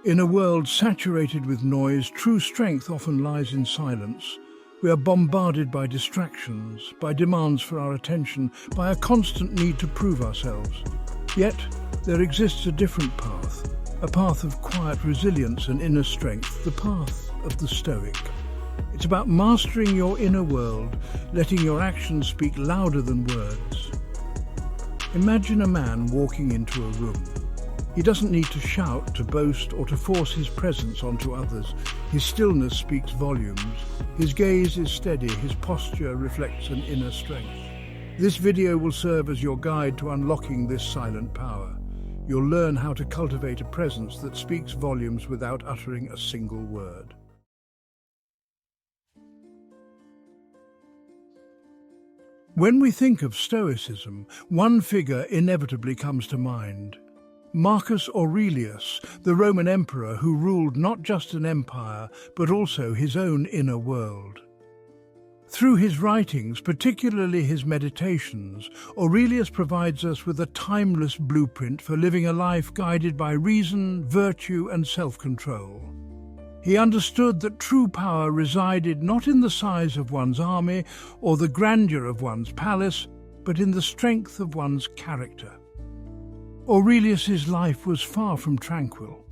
In a world saturated with noise, true strength often lies in silence. We are bombarded by distractions, by demands for our attention, by a constant need to prove ourselves. Yet, there exists a different path, a path of quiet resilience and inner strength, the path of the Stoic. It's about mastering your inner world, letting your actions speak louder than words. Imagine a man walking into a room. He doesn't need to shout, to boast, or to force his presence onto others. His stillness speaks volumes. His gaze is steady, his posture reflects an inner strength. This video will serve as your guide to unlocking this silent power. You'll learn how to cultivate a presence that speaks volumes without uttering a single word. When we think of Stoicism, one figure inevitably comes to mind. Marcus Aurelius, the Roman emperor who ruled not just an empire, but also his own inner world. Through his writings, particularly his meditations, Aurelius provides us with a timeless blueprint for living a life guided by reason, virtue, and self-control. He understood that true power resided not in the size of one's army or the grandeur of one's palace, but in the strength of one's character. Aurelius's life was far from tranquil.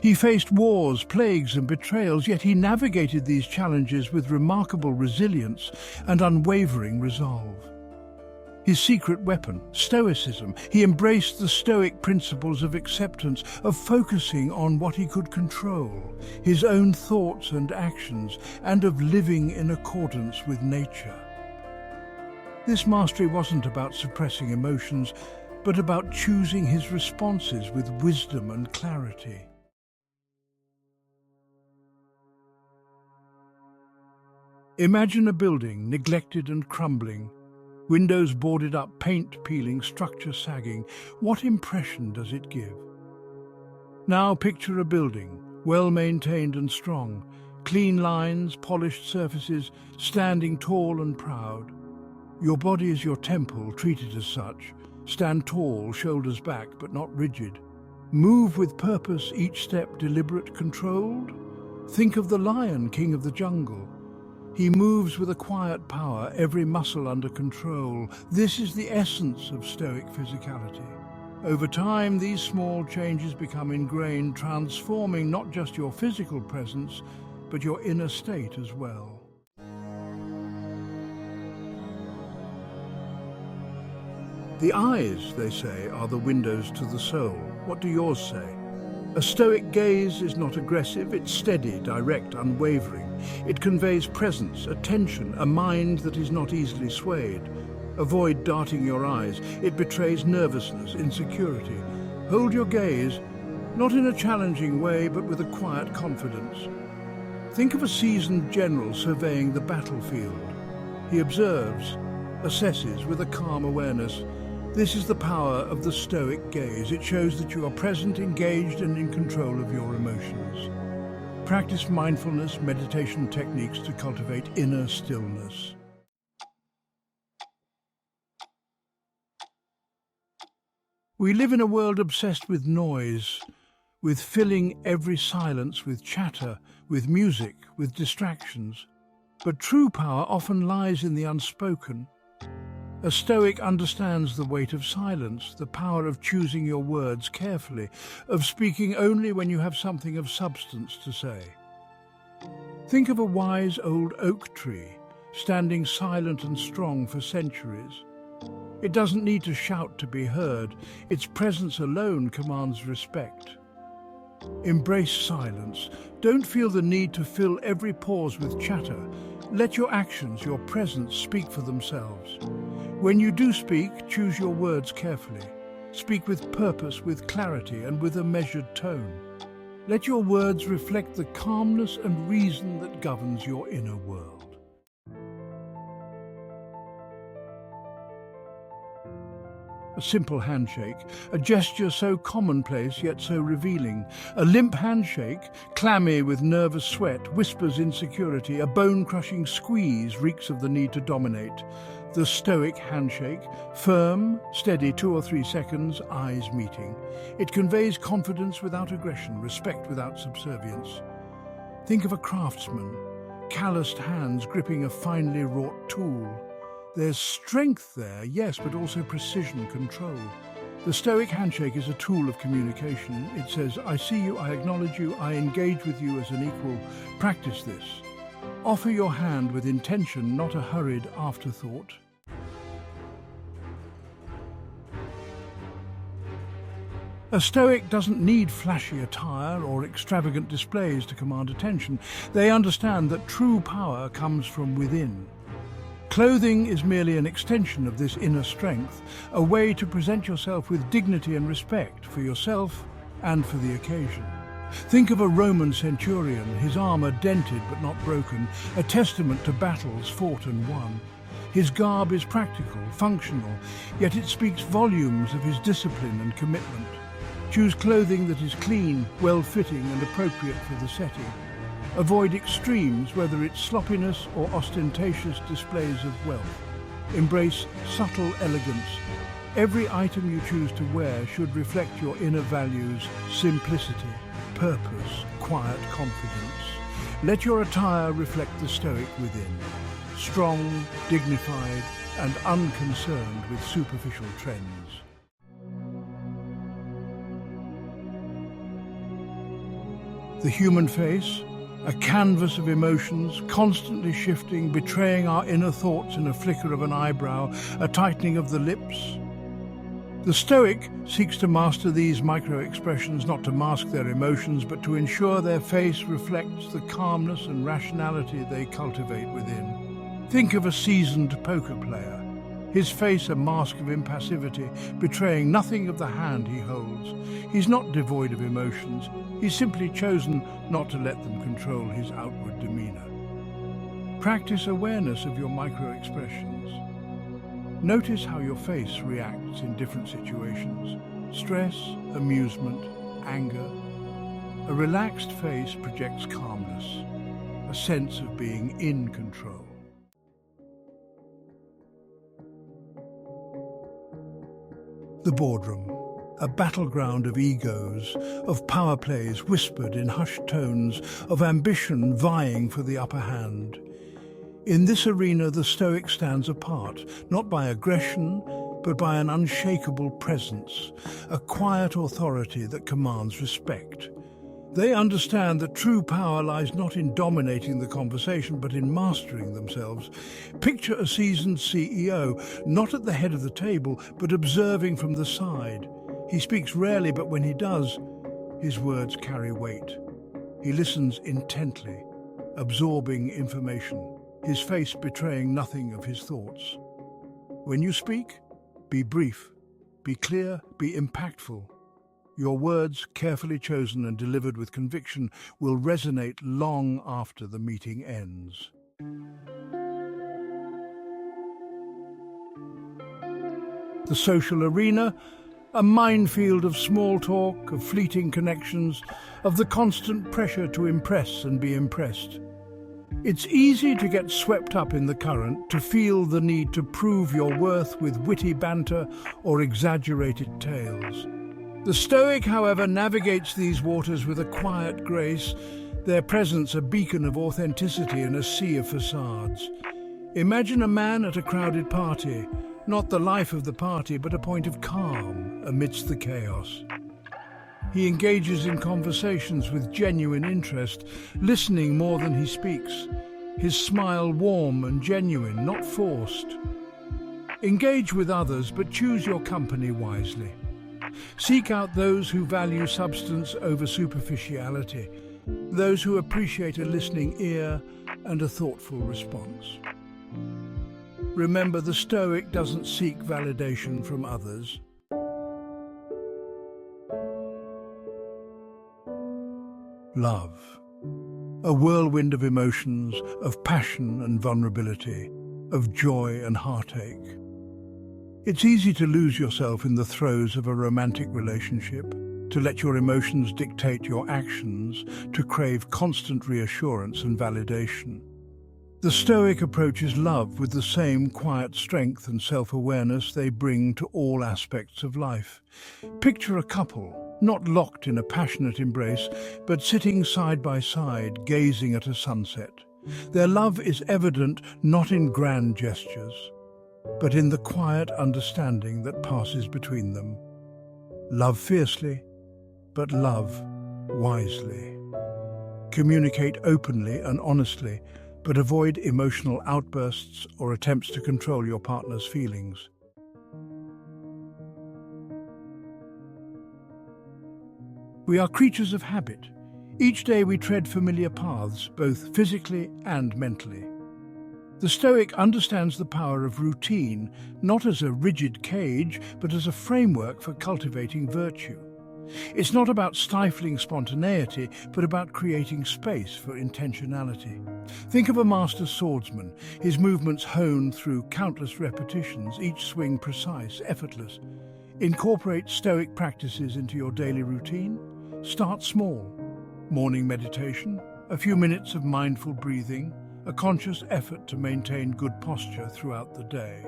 He faced wars, plagues, and betrayals, yet he navigated these challenges with remarkable resilience and unwavering resolve. His secret weapon, Stoicism, he embraced the Stoic principles of acceptance, of focusing on what he could control, his own thoughts and actions, and of living in accordance with nature. This mastery wasn't about suppressing emotions, but about choosing his responses with wisdom and clarity. Imagine a building neglected and crumbling, windows boarded up, paint peeling, structure sagging. What impression does it give? Now picture a building, well maintained and strong, clean lines, polished surfaces, standing tall and proud. Your body is your temple, treated as such. Stand tall, shoulders back, but not rigid. Move with purpose, each step deliberate, controlled. Think of the lion, king of the jungle. He moves with a quiet power, every muscle under control. This is the essence of Stoic physicality. Over time, these small changes become ingrained, transforming not just your physical presence, but your inner state as well. The eyes, they say, are the windows to the soul. What do yours say? A Stoic gaze is not aggressive, it's steady, direct, unwavering. It conveys presence, attention, a mind that is not easily swayed. Avoid darting your eyes. It betrays nervousness, insecurity. Hold your gaze, not in a challenging way, but with a quiet confidence. Think of a seasoned general surveying the battlefield. He observes, assesses with a calm awareness. This is the power of the Stoic gaze. It shows that you are present, engaged, and in control of your emotions. Practice mindfulness, meditation techniques to cultivate inner stillness. We live in a world obsessed with noise, with filling every silence with chatter, with music, with distractions. But true power often lies in the unspoken. A Stoic understands the weight of silence, the power of choosing your words carefully, of speaking only when you have something of substance to say. Think of a wise old oak tree, standing silent and strong for centuries. It doesn't need to shout to be heard. Its presence alone commands respect. Embrace silence. Don't feel the need to fill every pause with chatter. Let your actions, your presence, speak for themselves. When you do speak, choose your words carefully. Speak with purpose, with clarity, and with a measured tone. Let your words reflect the calmness and reason that governs your inner world. A simple handshake, a gesture so commonplace yet so revealing. A limp handshake, clammy with nervous sweat, whispers insecurity. A bone-crushing squeeze reeks of the need to dominate. The Stoic handshake, firm, steady 2 or 3 seconds, eyes meeting. It conveys confidence without aggression, respect without subservience. Think of a craftsman, calloused hands gripping a finely wrought tool. There's strength there, yes, but also precision, control. The Stoic handshake is a tool of communication. It says, I see you, I acknowledge you, I engage with you as an equal. Practice this. Offer your hand with intention, not a hurried afterthought. A Stoic doesn't need flashy attire or extravagant displays to command attention. They understand that true power comes from within. Clothing is merely an extension of this inner strength, a way to present yourself with dignity and respect for yourself and for the occasion. Think of a Roman centurion, his armor dented but not broken, a testament to battles fought and won. His garb is practical, functional, yet it speaks volumes of his discipline and commitment. Choose clothing that is clean, well-fitting and appropriate for the setting. Avoid extremes, whether it's sloppiness or ostentatious displays of wealth. Embrace subtle elegance. Every item you choose to wear should reflect your inner values, simplicity, purpose, quiet confidence. Let your attire reflect the Stoic within. Strong, dignified, and unconcerned with superficial trends. The human face, a canvas of emotions, constantly shifting, betraying our inner thoughts in a flicker of an eyebrow, a tightening of the lips. The Stoic seeks to master these micro-expressions, not to mask their emotions, but to ensure their face reflects the calmness and rationality they cultivate within. Think of a seasoned poker player. His face a mask of impassivity, betraying nothing of the hand he holds. He's not devoid of emotions. He's simply chosen not to let them control his outward demeanor. Practice awareness of your micro-expressions. Notice how your face reacts in different situations. Stress, amusement, anger. A relaxed face projects calmness, a sense of being in control. The boardroom, a battleground of egos, of power plays whispered in hushed tones, of ambition vying for the upper hand. In this arena, the Stoic stands apart, not by aggression, but by an unshakable presence, a quiet authority that commands respect. They understand that true power lies not in dominating the conversation, but in mastering themselves. Picture a seasoned CEO, not at the head of the table, but observing from the side. He speaks rarely, but when he does, his words carry weight. He listens intently, absorbing information, his face betraying nothing of his thoughts. When you speak, be brief, be clear, be impactful. Your words, carefully chosen and delivered with conviction, will resonate long after the meeting ends. The social arena, a minefield of small talk, of fleeting connections, of the constant pressure to impress and be impressed. It's easy to get swept up in the current, to feel the need to prove your worth with witty banter or exaggerated tales. The Stoic, however, navigates these waters with a quiet grace, their presence a beacon of authenticity in a sea of facades. Imagine a man at a crowded party, not the life of the party, but a point of calm amidst the chaos. He engages in conversations with genuine interest, listening more than he speaks, his smile warm and genuine, not forced. Engage with others, but choose your company wisely. Seek out those who value substance over superficiality, those who appreciate a listening ear and a thoughtful response. Remember, the Stoic doesn't seek validation from others. Love, a whirlwind of emotions, of passion and vulnerability, of joy and heartache. It's easy to lose yourself in the throes of a romantic relationship, to let your emotions dictate your actions, to crave constant reassurance and validation. The Stoic approaches love with the same quiet strength and self-awareness they bring to all aspects of life. Picture a couple, not locked in a passionate embrace, but sitting side by side, gazing at a sunset. Their love is evident not in grand gestures, but in the quiet understanding that passes between them. Love fiercely, but love wisely. Communicate openly and honestly, but avoid emotional outbursts or attempts to control your partner's feelings. We are creatures of habit. Each day we tread familiar paths, both physically and mentally. The Stoic understands the power of routine, not as a rigid cage, but as a framework for cultivating virtue. It's not about stifling spontaneity, but about creating space for intentionality. Think of a master swordsman, his movements honed through countless repetitions, each swing precise, effortless. Incorporate Stoic practices into your daily routine. Start small. Morning meditation, a few minutes of mindful breathing, a conscious effort to maintain good posture throughout the day.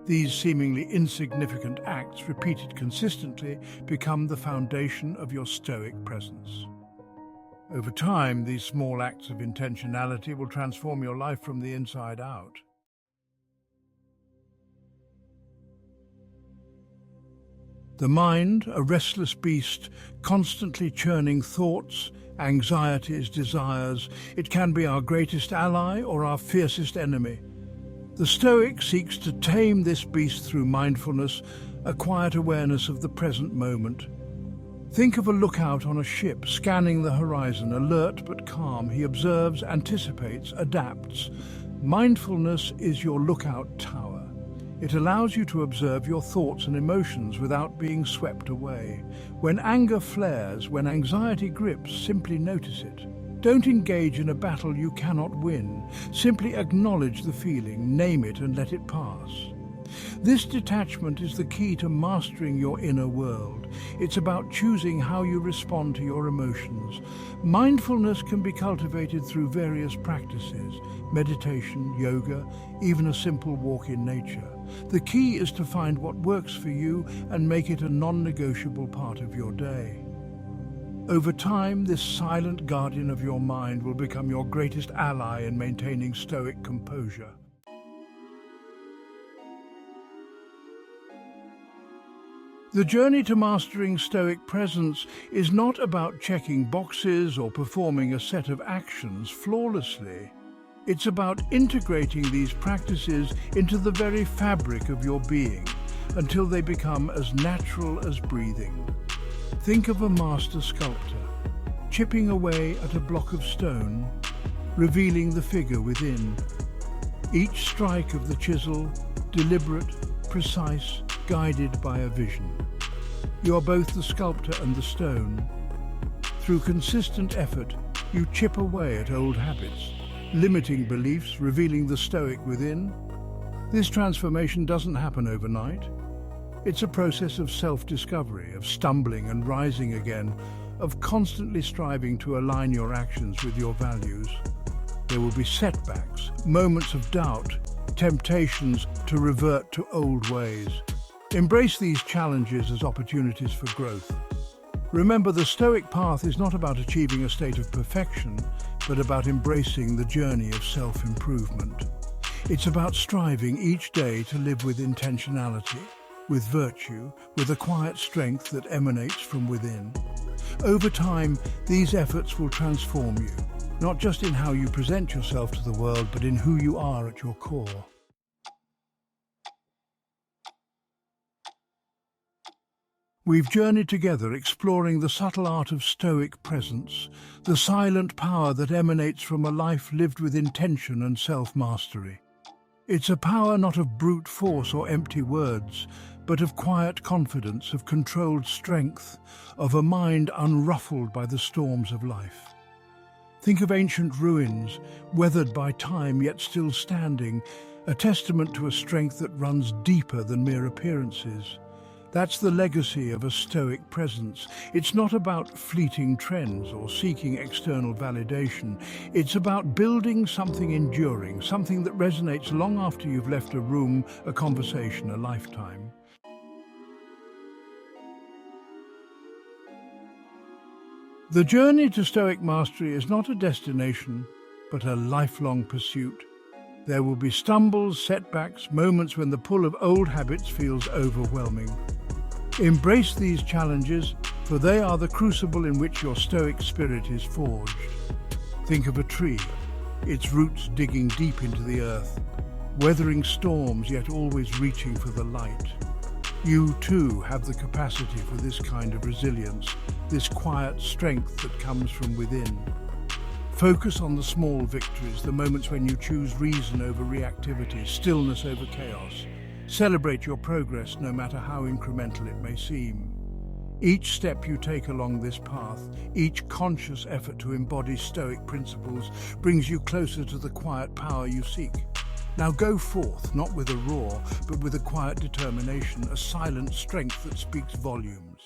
These seemingly insignificant acts, repeated consistently, become the foundation of your Stoic presence. Over time, these small acts of intentionality will transform your life from the inside out. The mind, a restless beast, constantly churning thoughts, anxieties, desires, it can be our greatest ally or our fiercest enemy. The Stoic seeks to tame this beast through mindfulness, a quiet awareness of the present moment. Think of a lookout on a ship, scanning the horizon, alert but calm. He observes, anticipates, adapts. Mindfulness is your lookout tower. It allows you to observe your thoughts and emotions without being swept away. When anger flares, when anxiety grips, simply notice it. Don't engage in a battle you cannot win. Simply acknowledge the feeling, name it, and let it pass. This detachment is the key to mastering your inner world. It's about choosing how you respond to your emotions. Mindfulness can be cultivated through various practices: meditation, yoga, even a simple walk in nature. The key is to find what works for you and make it a non-negotiable part of your day. Over time, this silent guardian of your mind will become your greatest ally in maintaining Stoic composure. The journey to mastering Stoic presence is not about checking boxes or performing a set of actions flawlessly. It's about integrating these practices into the very fabric of your being until they become as natural as breathing. Think of a master sculptor, chipping away at a block of stone, revealing the figure within. Each strike of the chisel, deliberate, precise, guided by a vision. You are both the sculptor and the stone. Through consistent effort, you chip away at old habits, limiting beliefs, revealing the Stoic within. This transformation doesn't happen overnight. It's a process of self-discovery, of stumbling and rising again, of constantly striving to align your actions with your values. There will be setbacks, moments of doubt, temptations to revert to old ways. Embrace these challenges as opportunities for growth. Remember, the Stoic path is not about achieving a state of perfection, but about embracing the journey of self-improvement. It's about striving each day to live with intentionality, with virtue, with a quiet strength that emanates from within. Over time, these efforts will transform you, not just in how you present yourself to the world, but in who you are at your core. We've journeyed together exploring the subtle art of Stoic presence, the silent power that emanates from a life lived with intention and self-mastery. It's a power not of brute force or empty words, but of quiet confidence, of controlled strength, of a mind unruffled by the storms of life. Think of ancient ruins, weathered by time yet still standing, a testament to a strength that runs deeper than mere appearances. That's the legacy of a Stoic presence. It's not about fleeting trends or seeking external validation. It's about building something enduring, something that resonates long after you've left a room, a conversation, a lifetime. The journey to Stoic mastery is not a destination, but a lifelong pursuit. There will be stumbles, setbacks, moments when the pull of old habits feels overwhelming. Embrace these challenges, for they are the crucible in which your Stoic spirit is forged. Think of a tree, its roots digging deep into the earth, weathering storms yet always reaching for the light. You too have the capacity for this kind of resilience, this quiet strength that comes from within. Focus on the small victories, the moments when you choose reason over reactivity, stillness over chaos. Celebrate your progress, no matter how incremental it may seem. Each step you take along this path, each conscious effort to embody Stoic principles, brings you closer to the quiet power you seek. Now go forth, not with a roar, but with a quiet determination, a silent strength that speaks volumes.